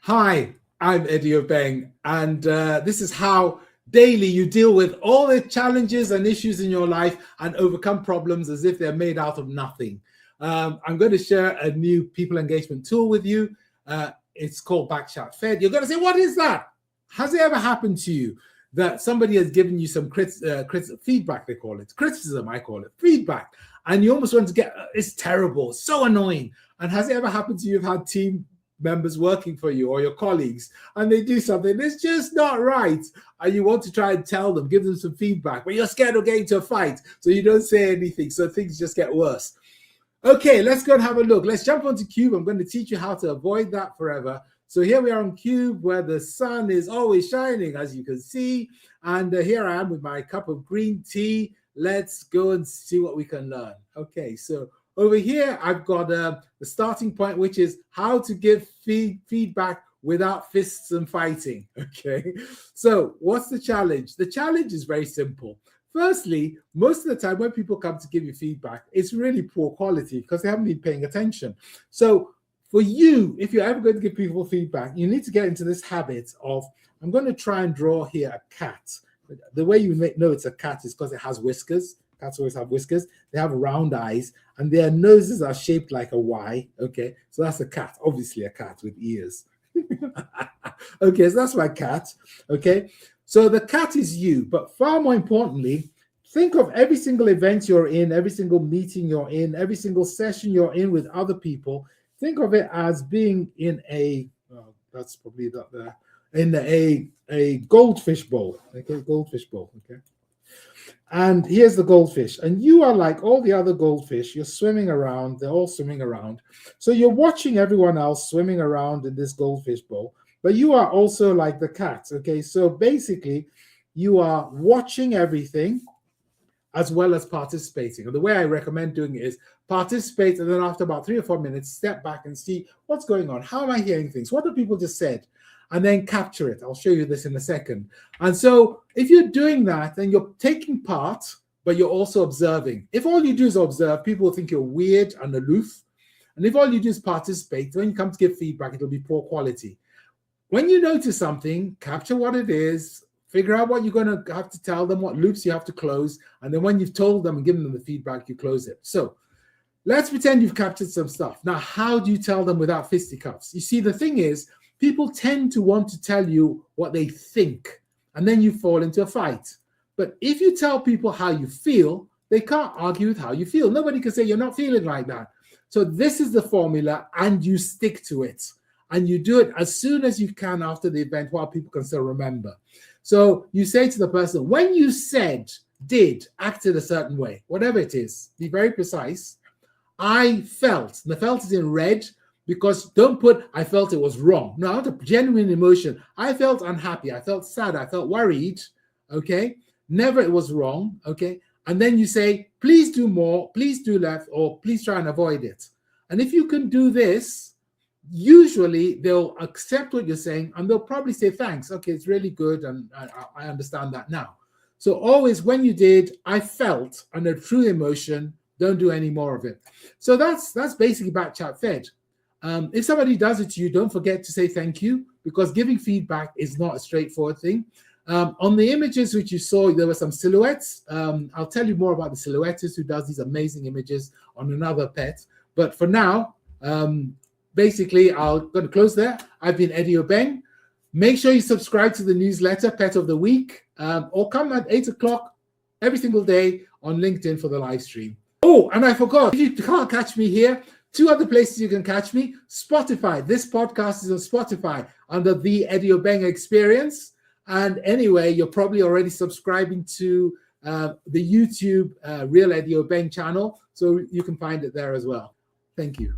Hi, I'm Eddie Obeng, and this is how daily you deal with all the challenges and issues in your life and overcome problems as if they're made out of nothing. I'm going to share a new people engagement tool with you. It's called BackChatFed. You're going to say, what is that? Has it ever happened to you that somebody has given you some feedback, they call it, criticism, I call it, feedback, and you almost want to get, it's terrible, so annoying. And has it ever happened to you, you've had team members working for you or your colleagues, and they do something that's just not right, and you want to try and tell them, give them some feedback, but you're scared of getting into a fight, so you don't say anything, so things just get worse. Okay, let's go and have a look. Let's jump onto Cube. I'm going to teach you how to avoid that forever. So here we are on Cube, where the sun is always shining, as you can see, and here I am with my cup of green tea. Let's go and see what we can learn. Okay, so over here, I've got the starting point, which is how to give feedback without fists and fighting, okay? So what's the challenge? The challenge is very simple. Firstly, most of the time when people come to give you feedback, it's really poor quality because they haven't been paying attention. So for you, if you're ever going to give people feedback, you need to get into this habit of, I'm going to try and draw here a cat. The way you know it's a cat is because it has whiskers. Cats always have whiskers. They have round eyes, and their noses are shaped like a Y. Okay, so that's a cat, obviously a cat with ears. Okay, so that's my cat. Okay, so the cat is you, but far more importantly, think of every single event you're in, every single meeting you're in, every single session you're in with other people. Think of it as being in a, that's probably not there, in a goldfish bowl. Okay, goldfish bowl. Okay. And here's the goldfish, and you are like all the other goldfish. You're swimming around, they're all swimming around. So you're watching everyone else swimming around in this goldfish bowl, but you are also like the cat, okay? So basically, you are watching everything as well as participating. And the way I recommend doing it is participate, and then after about 3 or 4 minutes, step back and see what's going on. How am I hearing things? What have people just said? And then capture it. I'll show you this in a second. And so if you're doing that, then you're taking part, but you're also observing. If all you do is observe, people will think you're weird and aloof. And if all you do is participate, when you come to give feedback, it'll be poor quality. When you notice something, capture what it is, figure out what you're going to have to tell them, what loops you have to close. And then when you've told them and given them the feedback, you close it. So let's pretend you've captured some stuff. Now, how do you tell them without fisticuffs? You see, the thing is, people tend to want to tell you what they think, and then you fall into a fight. But if you tell people how you feel, they can't argue with how you feel. Nobody can say you're not feeling like that. So this is the formula, and you stick to it. And you do it as soon as you can after the event while people can still remember. So you say to the person, when you said, did, acted a certain way, whatever it is, be very precise. I felt, and the felt is in red, because don't put, I felt it was wrong. No, I want a genuine emotion. I felt unhappy. I felt sad. I felt worried. Okay. Never it was wrong. Okay. And then you say, please do more, please do less, or please try and avoid it. And if you can do this, usually they'll accept what you're saying and they'll probably say, thanks. Okay. It's really good. And I understand that now. So always when you did, I felt, and a true emotion, don't do any more of it. So that's basically BackChatFed. If somebody does it to you, don't forget to say thank you, because giving feedback is not a straightforward thing. On the images which you saw, there were some silhouettes. I'll tell you more about the silhouettist who does these amazing images on another pet. But for now, basically, I'm going to close there. I've been Eddie Obeng. Make sure you subscribe to the newsletter, Pet of the Week, or come at 8 o'clock every single day on LinkedIn for the live stream. Oh, and I forgot, if you can't catch me here, 2 other places you can catch me. Spotify. This podcast is on Spotify under the Eddie Obeng Experience. And anyway, you're probably already subscribing to the YouTube Real Eddie Obeng channel. So you can find it there as well. Thank you.